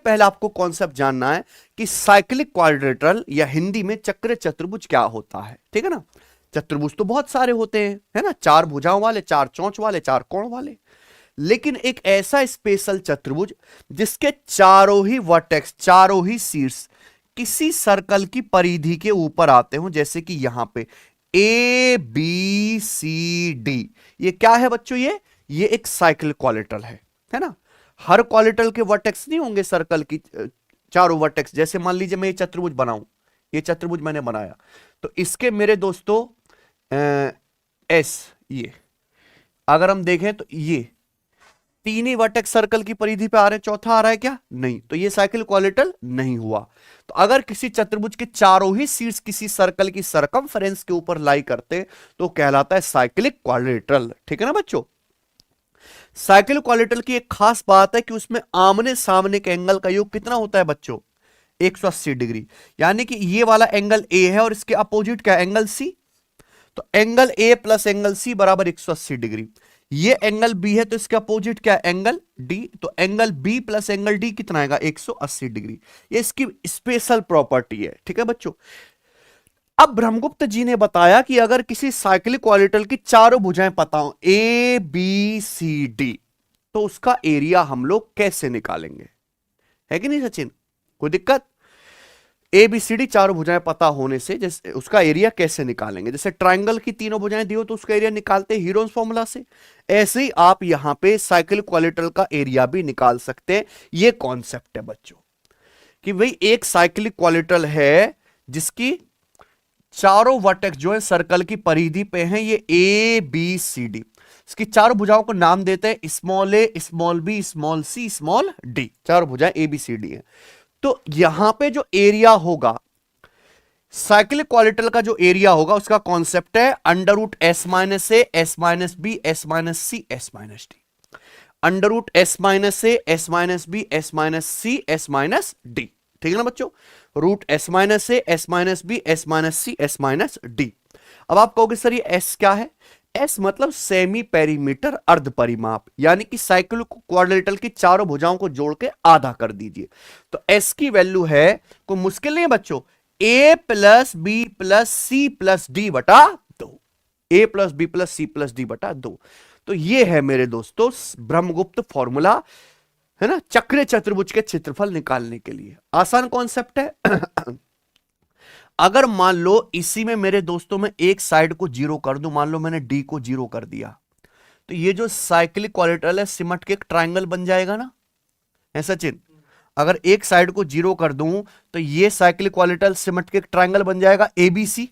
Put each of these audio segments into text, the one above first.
पहले आपको कॉन्सेप्ट जानना है कि साइक्लिक क्वाड्रिलेटरल या हिंदी में चक्र चतुर्भुज क्या होता है। ठीक है ना, चतुर्भुज तो बहुत सारे होते हैं, है ना, 4 भुजाओं वाले, 4 चोंच वाले, 4 कोण वाले, लेकिन एक ऐसा स्पेशल चतुर्भुज जिसके चारों ही वर्टेक्स, चारों ही शीर्ष किसी सर्कल की परिधि के ऊपर आते हो, जैसे कि यहां पे ABCD, ये क्या है बच्चों, ये एक साइक्लिक क्वाड्रिलेटरल है ना। हर क्वाड्रिलेटरल के वर्टेक्स नहीं होंगे सर्कल की चारों वर्टेक्स, जैसे मान लीजिए मैं ये चतुर्भुज बनाऊं, ये चतुर्भुज मैंने बनाया, तो इसके मेरे दोस्तों एस, ये अगर हम देखें तो ये तीन ही वर्टेक्स सर्कल की परिधि पे आ रहे हैं, चौथा आ रहा है क्या, नहीं, तो ये साइक्लिक क्वाड्रिलेटरल नहीं हुआ। तो अगर किसी चतुर्भुज के चारों ही शीर्ष किसी सर्कल की सरकमफ्रेंस के ऊपर लाई करते तो कहलाता है साइक्लिक क्वाड्रिलेटरल। ठीक है ना बच्चों। साइक्लिक क्वाड्रिलेटरल की एक खास बात है कि उसमें आमने सामने के एंगल का योग कितना होता है बच्चों, 180 डिग्री, यानी कि ये वाला एंगल ए है और इसके अपोजिट क्या, एंगल सी, तो angle A plus angle C बराबर 180 डिग्री। ये एंगल बी है तो इसका अपोजिट क्या है, एंगल डी, तो angle B plus angle D कितना आएगा, 180 डिग्री। ये इसकी स्पेशल प्रॉपर्टी है। ठीक है बच्चों। अब ब्रह्मगुप्त जी ने बताया कि अगर किसी साइक्लिक क्वाड्रिलेटरल की चारों भुजाएं पता हो, ए बी सी डी, तो उसका एरिया हम लोग कैसे निकालेंगे, है कि नहीं सचिन, कोई दिक्कत। ABCD चारों भुजाएं पता होने से जैसे उसका एरिया कैसे निकालेंगे, जैसे ट्रायंगल की तीनों भुजाएं दी हो तो उसका एरिया निकालते हैं हीरोन्स फॉर्मूला से, ऐसे ही आप यहां पे साइक्लिक क्वाड्रिलेटरल का एरिया भी निकाल सकते हैं। ये कॉन्सेप्ट है बच्चों कि भाई एक साइक्लिक क्वाड्रिलेटरल है जिसकी चारों वर्टेक्स जो है सर्कल की परिधि पे हैं, ये ABCD, इसकी चारों भुजाओं को नाम देते हैं small a, small b, small c, small d, चारों भुजाएं ABCD है। तो यहां पे जो एरिया होगा साइक्लिक क्वाड्रिलेटरल का, जो एरिया होगा उसका कॉन्सेप्ट है under root S minus A, S minus B, S minus C, S minus D, under root S minus A, S minus B, S minus C, S minus D. ठीक है ना बच्चों, root S minus A, S minus B, S minus C, S minus D. अब आप कहोगे sir ये S क्या है, S मतलब सेमी पेरीमीटर, अर्ध परिमाप, यानी कि साइक्लिक क्वाड्रिलेटरल की चारों भुजाओं को जोड़ के आधा कर दीजिए। तो S की वैल्यू है, कोई मुश्किल नहीं है बच्चों, A plus B plus C plus D बटा 2, A plus B plus C plus D बटा 2। तो ये है मेरे दोस्तों ब्रह्मगुप्त फॉर्मूला, है ना, चक्र चतुर्भुज के क्षेत्रफल निकालने के लिए। आसान कॉन्सेप्ट है। अगर मान लो इसी में मेरे दोस्तों में एक साइड को 0 कर दूं, मान लो मैंने डी को 0 कर दिया, तो ये जो साइक्लिक क्वाड्रिलेटरल है सिमट के एक ट्रायंगल बन जाएगा ना, है सचिन। अगर एक साइड को 0 कर दूं तो ये साइक्लिक क्वाड्रिलेटरल सिमट के एक ट्रायंगल बन जाएगा ABC।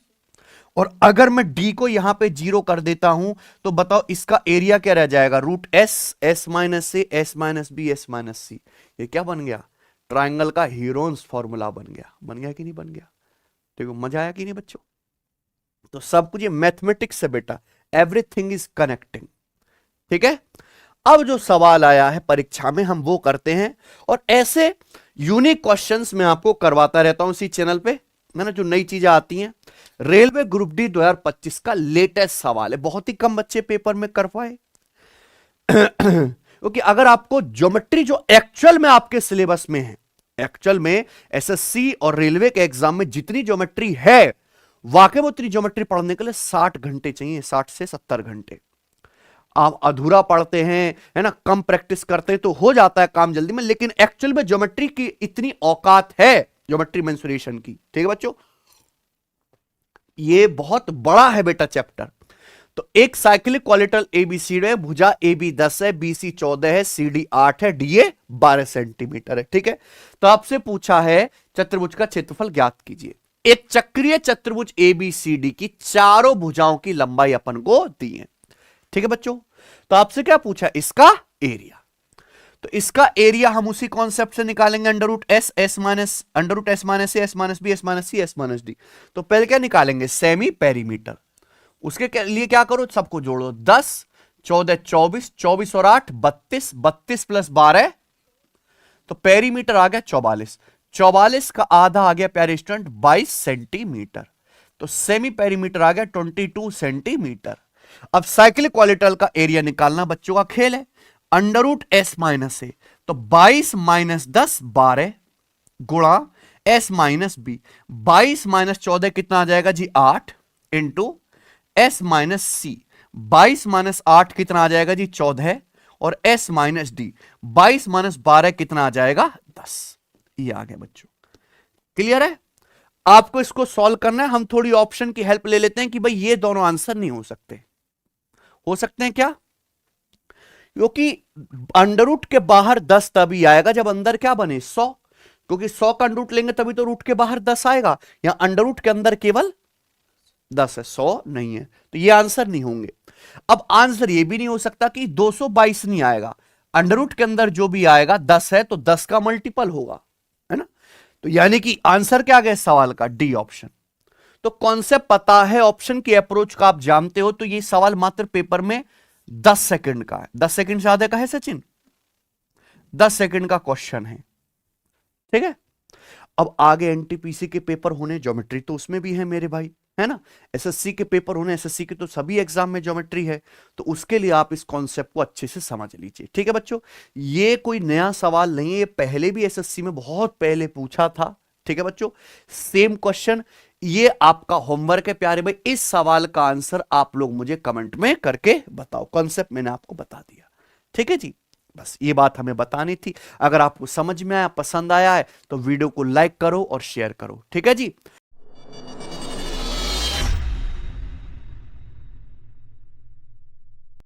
और अगर मैं डी को यहां पे 0 कर देता हूं तो बताओ इसका एरिया क्या रह जाएगा, root S, S minus A, S minus B, S minus C. ये क्या बन गया, ट्रायंगल का हीरोन्स फॉर्मूला बन गया कि नहीं बन गया। देखो मजा आया कि नहीं बच्चों। तो सब कुछ ये मैथमेटिक्स है बेटा, एवरीथिंग इज कनेक्टिंग। ठीक है। अब जो सवाल आया है परीक्षा में हम वो करते हैं, और ऐसे यूनिक क्वेश्चंस मैं आपको करवाता रहता हूं इसी चैनल पे, मैंने जो नई चीजें आती हैं। रेलवे ग्रुप डी 2025 का लेटेस्ट सवाल है, बहुत ही कम बच्चे पेपर में कर पाए। क्योंकि अगर आपको ज्योमेट्री जो एक्चुअल में आपके सिलेबस में है, एक्चुअल में एसएससी और रेलवे के एग्जाम में जितनी ज्योमेट्री है, वाकई में उतनी ज्योमेट्री पढ़ने के लिए 60 घंटे चाहिए, 60 से 70 घंटे। आप अधूरा पढ़ते हैं, है ना, कम प्रैक्टिस करते हैं तो हो जाता है काम जल्दी में, लेकिन एक्चुअल में ज्योमेट्री की इतनी औकात है, ज्योमेट्री मेंसुरेशन की। ठीक है बच्चों, ये बहुत बड़ा है बेटा चैप्टर। तो एक साइक्लिक क्वाड्रिलेटरल ABCD है, भुजा AB 10 है, BC 14 है, CD 8 है, DA 12 सेंटीमीटर है। ठीक है। तो आपसे पूछा है चतुर्भुज का क्षेत्रफल ज्ञात कीजिए। एक चक्रीय चतुर्भुज ABCD की चारों भुजाओं की लंबाई अपन को दी है। ठीक है बच्चों। तो आपसे क्या पूछा, इसका एरिया। तो इसका एरिया हम उसी कॉन्सेप्ट से निकालेंगे, under root S, S minus under root S minus A, S minus B, S minus C, S minus D. तो पहले क्या निकालेंगे, सेमी पेरीमीटर। उसके लिए क्या करो, सबको जोड़ो, 10 14 24, 24 और 8 32, 32 प्लस 12, तो पेरीमीटर आ गया 44, 44 का आधा आ गया प्यारे स्टूडेंट 22 सेंटीमीटर। तो सेमी पेरीमीटर आ गया 22 सेंटीमीटर। अब साइक्लिक क्वाड्रिलेटरल का एरिया निकालना बच्चों का खेल है। अंडर रूट S माइनस ए, तो 22 माइनस 10 12 गुणा s माइनस बी। 22 माइनस 14 कितना आ जाएगा जी 8 इंटू s माइनस सी। 22 माइनस 8 कितना आ जाएगा जी 14 और s माइनस डी। 22 माइनस 12 कितना आ जाएगा 10। ये आ गया बच्चों, क्लियर है। आपको इसको सॉल्व करना है। हम थोड़ी ऑप्शन की हेल्प ले लेते हैं कि भाई ये दोनों आंसर नहीं हो सकते। हो सकते हैं क्या? क्योंकि अंडर रूट के बाहर 10 तभी आएगा जब अंदर क्या बने 100, क्योंकि 100 का अंडर रूट लेंगे तभी तो रूट के बाहर 10 आएगा। यहां अंडर रूट के अंदर केवल 10 है, 100 नहीं है, तो ये आंसर नहीं होंगे। अब आंसर ये भी नहीं हो सकता कि 222 नहीं आएगा। अंडर रूट के अंदर जो भी आएगा 10 है तो 10 का मल्टीपल होगा, है ना। तो यानी कि आंसर क्या आ गया सवाल का, डी ऑप्शन। तो कॉन्सेप्ट पता है, ऑप्शन की अप्रोच का आप जानते हो, तो ये सवाल मात्र पेपर में 10 सेकंड का है। 10 सेकंड से ज्यादा का है सचिन? 10 सेकंड का क्वेश्चन है, ठीक है। अब आगे एनटीपीसी के पेपर होने, ज्योमेट्री तो उसमें भी है मेरे भाई, है ना। एसएससी के पेपर होने, एसएससी के तो सभी एग्जाम में ज्योमेट्री है, तो उसके लिए आप इस कॉन्सेप्ट को अच्छे से समझ लीजिए, ठीक है बच्चों। ये कोई नया सवाल नहीं है, ये पहले भी एसएससी में बहुत पहले पूछा था, ठीक है बच्चों। सेम क्वेश्चन, ये आपका होमवर्क है प्यारे भाई। इस सवाल का आंसर आप लोग मुझे कमेंट में करके बताओ। कॉन्सेप्ट मैंने आपको बता दिया, ठीक है जी। बस ये बात हमें बतानी थी। अगर आपको समझ में आया, पसंद आया है, तो वीडियो को लाइक करो और शेयर करो, ठीक है जी।